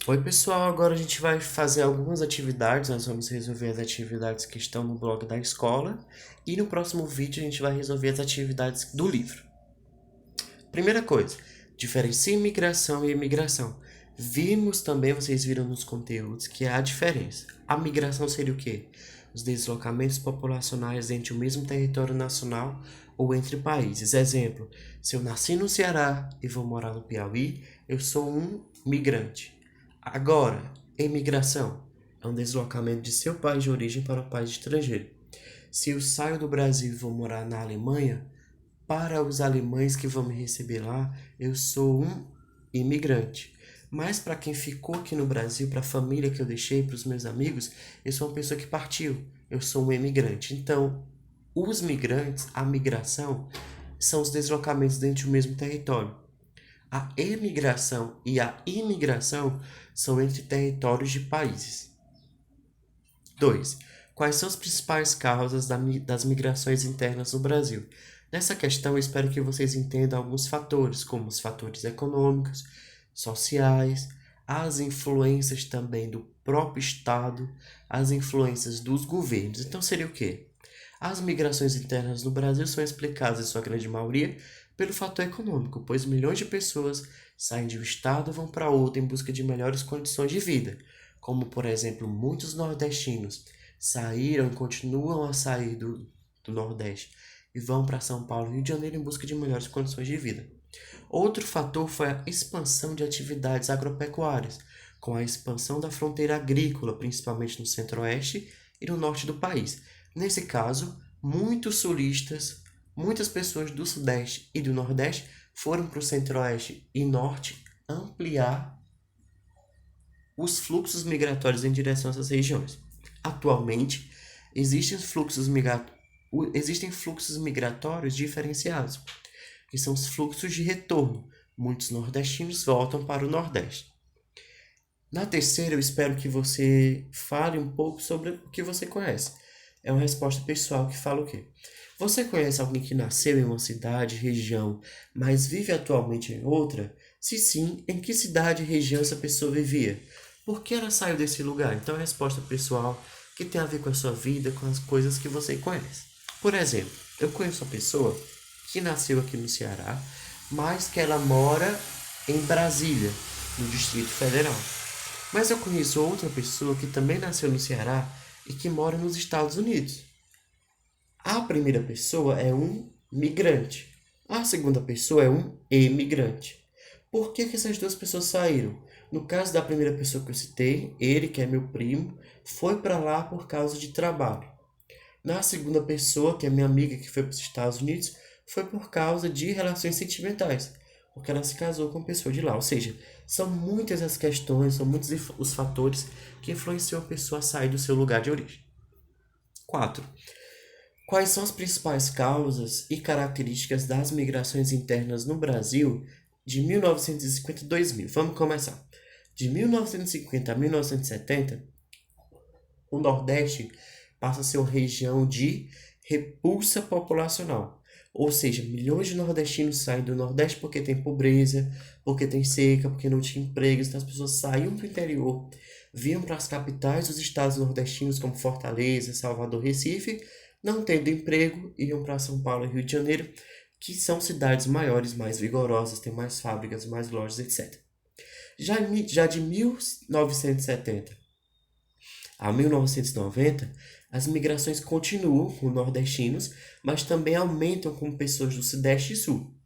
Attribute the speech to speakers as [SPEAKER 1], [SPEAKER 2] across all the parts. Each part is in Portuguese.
[SPEAKER 1] Oi, pessoal. Agora a gente vai fazer algumas atividades. Nós vamos resolver as atividades que estão no blog da escola. E no próximo vídeo a gente vai resolver as atividades do livro. Primeira coisa, diferencie migração e imigração. Vimos também, vocês viram nos conteúdos, que há diferença. A migração seria o quê? Os deslocamentos populacionais entre o mesmo território nacional ou entre países. Exemplo, se eu nasci no Ceará e vou morar no Piauí, eu sou um migrante. Agora, imigração é um deslocamento de seu país de origem para um país estrangeiro. Se eu saio do Brasil e vou morar na Alemanha, para os alemães que vão me receber lá, eu sou um imigrante. Mas para quem ficou aqui no Brasil, para a família que eu deixei, para os meus amigos, eu sou uma pessoa que partiu. Eu sou um imigrante. Então, os migrantes, a migração, são os deslocamentos dentro do mesmo território. A emigração e a imigração são entre territórios de países. 2. Quais são as principais causas das migrações internas no Brasil? Nessa questão, eu espero que vocês entendam alguns fatores, como os fatores econômicos, sociais, as influências também do próprio Estado, as influências dos governos. Então, seria o quê? As migrações internas no Brasil são explicadas, em sua grande maioria, pelo fator econômico, pois milhões de pessoas saem de um estado e vão para outro em busca de melhores condições de vida, como, por exemplo, muitos nordestinos saíram e continuam a sair do Nordeste e vão para São Paulo e Rio de Janeiro em busca de melhores condições de vida. Outro fator foi a expansão de atividades agropecuárias, com a expansão da fronteira agrícola, principalmente no centro-oeste e no norte do país. Nesse caso, muitos sulistas, muitas pessoas do sudeste e do nordeste foram para o centro-oeste e norte ampliar os fluxos migratórios em direção a essas regiões. Atualmente, existem existem fluxos migratórios diferenciados, que são os fluxos de retorno. Muitos nordestinos voltam para o Nordeste. Na terceira, eu espero que você fale um pouco sobre o que você conhece. É uma resposta pessoal que fala o quê? Você conhece alguém que nasceu em uma cidade, região, mas vive atualmente em outra? Se sim, em que cidade e região essa pessoa vivia? Por que ela saiu desse lugar? Então, é uma resposta pessoal que tem a ver com a sua vida, com as coisas que você conhece. Por exemplo, eu conheço uma pessoa que nasceu aqui no Ceará, mas que ela mora em Brasília, no Distrito Federal. Mas eu conheço outra pessoa que também nasceu no Ceará e que mora nos Estados Unidos. A primeira pessoa é um migrante. A segunda pessoa é um emigrante. Por que essas duas pessoas saíram? No caso da primeira pessoa que eu citei, ele, que é meu primo, foi para lá por causa de trabalho. Na segunda pessoa, que é minha amiga que foi para os Estados Unidos, foi por causa de relações sentimentais, porque ela se casou com uma pessoa de lá. Ou seja, são muitas as questões, são muitos os fatores que influenciam a pessoa a sair do seu lugar de origem. 4. Quais são as principais causas e características das migrações internas no Brasil de 1950 a 2000? Vamos começar. De 1950 a 1970, o Nordeste passa a ser uma região de repulsa populacional. Ou seja, milhões de nordestinos saem do Nordeste porque tem pobreza, porque tem seca, porque não tinha empregos. Então as pessoas saíam do interior, vinham para as capitais dos estados nordestinos, como Fortaleza, Salvador, Recife, não tendo emprego, iam para São Paulo e Rio de Janeiro, que são cidades maiores, mais vigorosas, têm mais fábricas, mais lojas, etc. Já de 1970 a 1990, as migrações continuam com nordestinos, mas também aumentam com pessoas do Sudeste e Sul.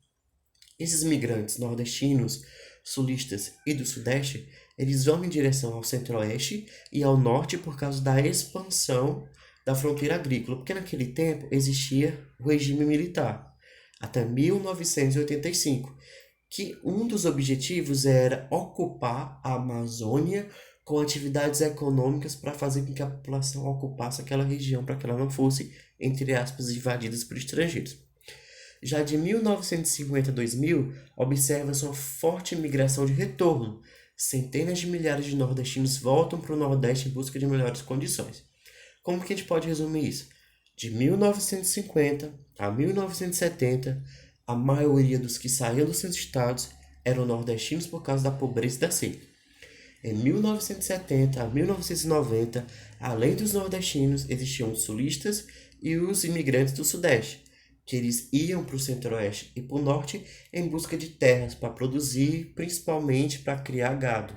[SPEAKER 1] Esses migrantes nordestinos, sulistas e do Sudeste, eles vão em direção ao Centro-Oeste e ao Norte por causa da expansão da fronteira agrícola, porque naquele tempo existia o regime militar, até 1985, que um dos objetivos era ocupar a Amazônia com atividades econômicas para fazer com que a população ocupasse aquela região para que ela não fosse, entre aspas, invadida por estrangeiros. Já de 1950 a 2000, observa-se uma forte migração de retorno. Centenas de milhares de nordestinos voltam para o Nordeste em busca de melhores condições. Como que a gente pode resumir isso? De 1950 a 1970, a maioria dos que saíam dos seus estados eram nordestinos por causa da pobreza e da seca. Em 1970 a 1990, além dos nordestinos, existiam os sulistas e os imigrantes do Sudeste, que eles iam para o Centro-Oeste e para o Norte em busca de terras para produzir, principalmente para criar gado.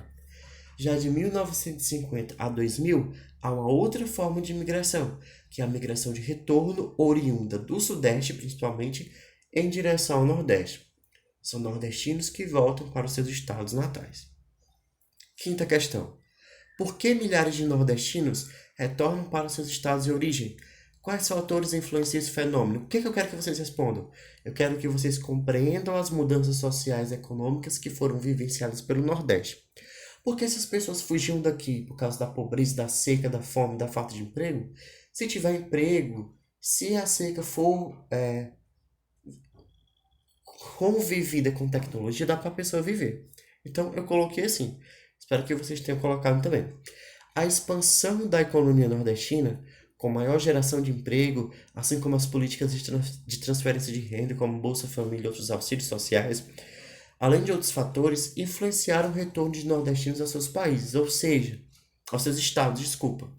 [SPEAKER 1] Já de 1950 a 2000, há uma outra forma de imigração, que é a migração de retorno oriunda do Sudeste, principalmente, em direção ao Nordeste. São nordestinos que voltam para os seus estados natais. Quinta questão. Por que milhares de nordestinos retornam para os seus estados de origem? Quais fatores influenciam esse fenômeno? O que eu quero que vocês respondam? Eu quero que vocês compreendam as mudanças sociais e econômicas que foram vivenciadas pelo Nordeste. Por que essas pessoas fugiam daqui? Por causa da pobreza, da seca, da fome, da falta de emprego? Se tiver emprego, se a seca for convivida com tecnologia, dá para a pessoa viver. Então, eu coloquei assim. Espero que vocês tenham colocado também. A expansão da economia nordestina, com maior geração de emprego, assim como as políticas de transferência de renda, como Bolsa Família e outros auxílios sociais, além de outros fatores, influenciaram o retorno de nordestinos aos seus países, ou seja, aos seus estados, desculpa.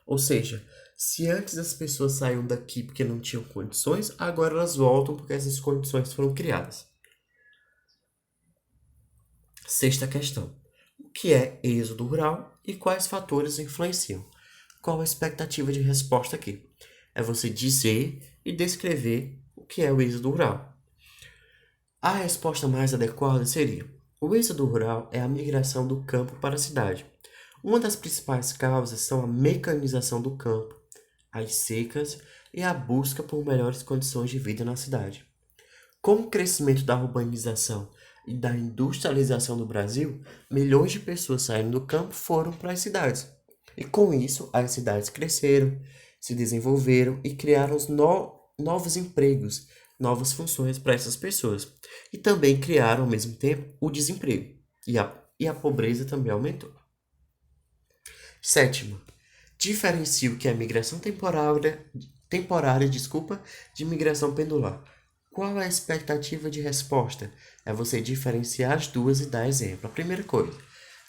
[SPEAKER 1] Ou seja, se antes as pessoas saíam daqui porque não tinham condições, agora elas voltam porque essas condições foram criadas. Sexta questão. O que é êxodo rural e quais fatores influenciam? Qual a expectativa de resposta aqui? É você dizer e descrever o que é o êxodo rural. A resposta mais adequada seria: o êxodo rural é a migração do campo para a cidade. Uma das principais causas são a mecanização do campo, as secas e a busca por melhores condições de vida na cidade. Com o crescimento da urbanização e da industrialização do Brasil, milhões de pessoas saindo do campo foram para as cidades. E com isso, as cidades cresceram, se desenvolveram e criaram novos empregos, novas funções para essas pessoas. E também criaram, ao mesmo tempo, o desemprego. E a pobreza também aumentou. Sétimo, diferencia o que é migração temporária, de migração pendular. Qual é a expectativa de resposta? É você diferenciar as duas e dar exemplo. A primeira coisa,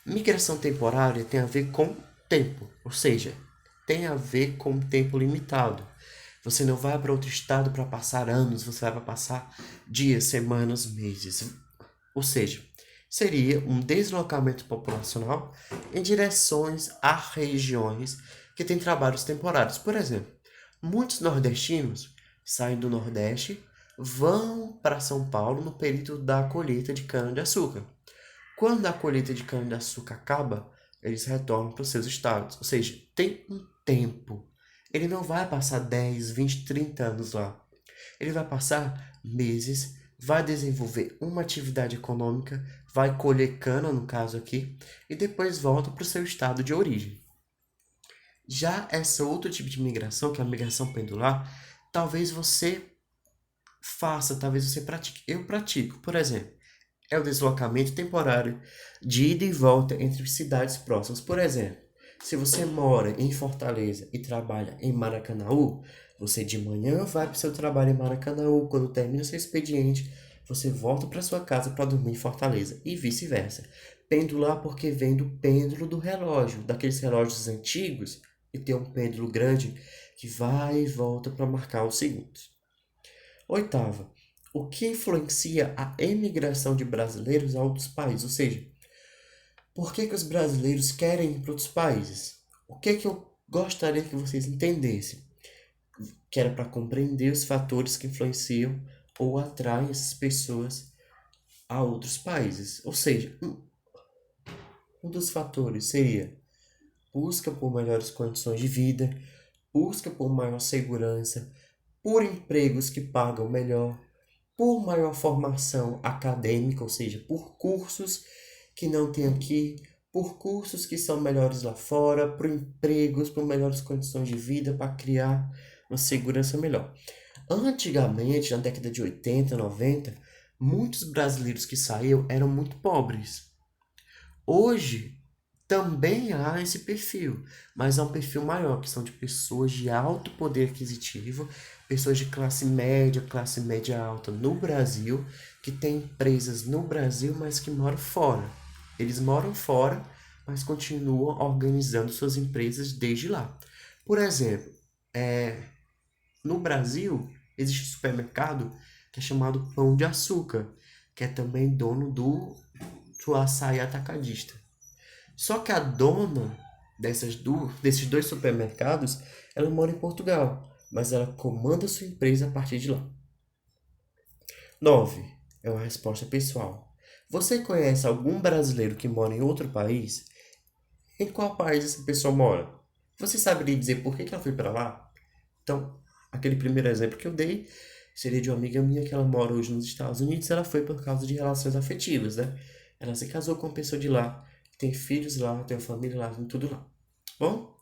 [SPEAKER 1] migração temporária tem a ver com tempo, ou seja, tem a ver com tempo limitado. Você não vai para outro estado para passar anos, você vai para passar dias, semanas, meses. Ou seja, seria um deslocamento populacional em direções a regiões que têm trabalhos temporários. Por exemplo, muitos nordestinos saem do Nordeste, vão para São Paulo no período da colheita de cana-de-açúcar. Quando a colheita de cana-de-açúcar acaba, eles retornam para os seus estados. Ou seja, tem um tempo. Ele não vai passar 10, 20, 30 anos lá. Ele vai passar meses, vai desenvolver uma atividade econômica, vai colher cana, no caso aqui, e depois volta para o seu estado de origem. Já essa outro tipo de migração, que é a migração pendular, talvez você faça, talvez você pratique. Eu pratico, por exemplo, é o deslocamento temporário de ida e volta entre cidades próximas. Por exemplo, se você mora em Fortaleza e trabalha em Maracanaú, você de manhã vai para o seu trabalho em Maracanaú, quando termina seu expediente, você volta para sua casa para dormir em Fortaleza e vice-versa. Pendular porque vem do pêndulo do relógio, daqueles relógios antigos, e tem um pêndulo grande que vai e volta para marcar os segundos. Oitava, o que influencia a emigração de brasileiros a outros países? Ou seja, por que os brasileiros querem ir para outros países? O que eu gostaria que vocês entendessem? Que era para compreender os fatores que influenciam ou atraem essas pessoas a outros países. Ou seja, um dos fatores seria busca por melhores condições de vida, busca por maior segurança, por empregos que pagam melhor, por maior formação acadêmica, ou seja, por cursos que não tem aqui, por cursos que são melhores lá fora, por empregos, por melhores condições de vida, para criar uma segurança melhor. Antigamente, na década de 80, 90, muitos brasileiros que saíram eram muito pobres. Hoje, também há esse perfil, mas há um perfil maior, que são de pessoas de alto poder aquisitivo, pessoas de classe média alta no Brasil, que têm empresas no Brasil, mas que moram fora. Eles moram fora, mas continuam organizando suas empresas desde lá. Por exemplo, no Brasil, existe um supermercado que é chamado Pão de Açúcar, que é também dono do açaí atacadista. Só que a dona desses dois supermercados, ela mora em Portugal, mas ela comanda sua empresa a partir de lá. 9. É uma resposta pessoal. Você conhece algum brasileiro que mora em outro país? Em qual país essa pessoa mora? Você saberia dizer por que ela foi para lá? Então, aquele primeiro exemplo que eu dei seria de uma amiga minha que ela mora hoje nos Estados Unidos. Ela foi por causa de relações afetivas, né? Ela se casou com uma pessoa de lá, tem filhos lá, tem uma família lá, tem tudo lá. Bom,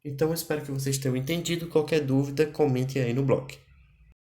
[SPEAKER 1] então eu espero que vocês tenham entendido. Qualquer dúvida, comentem aí no blog.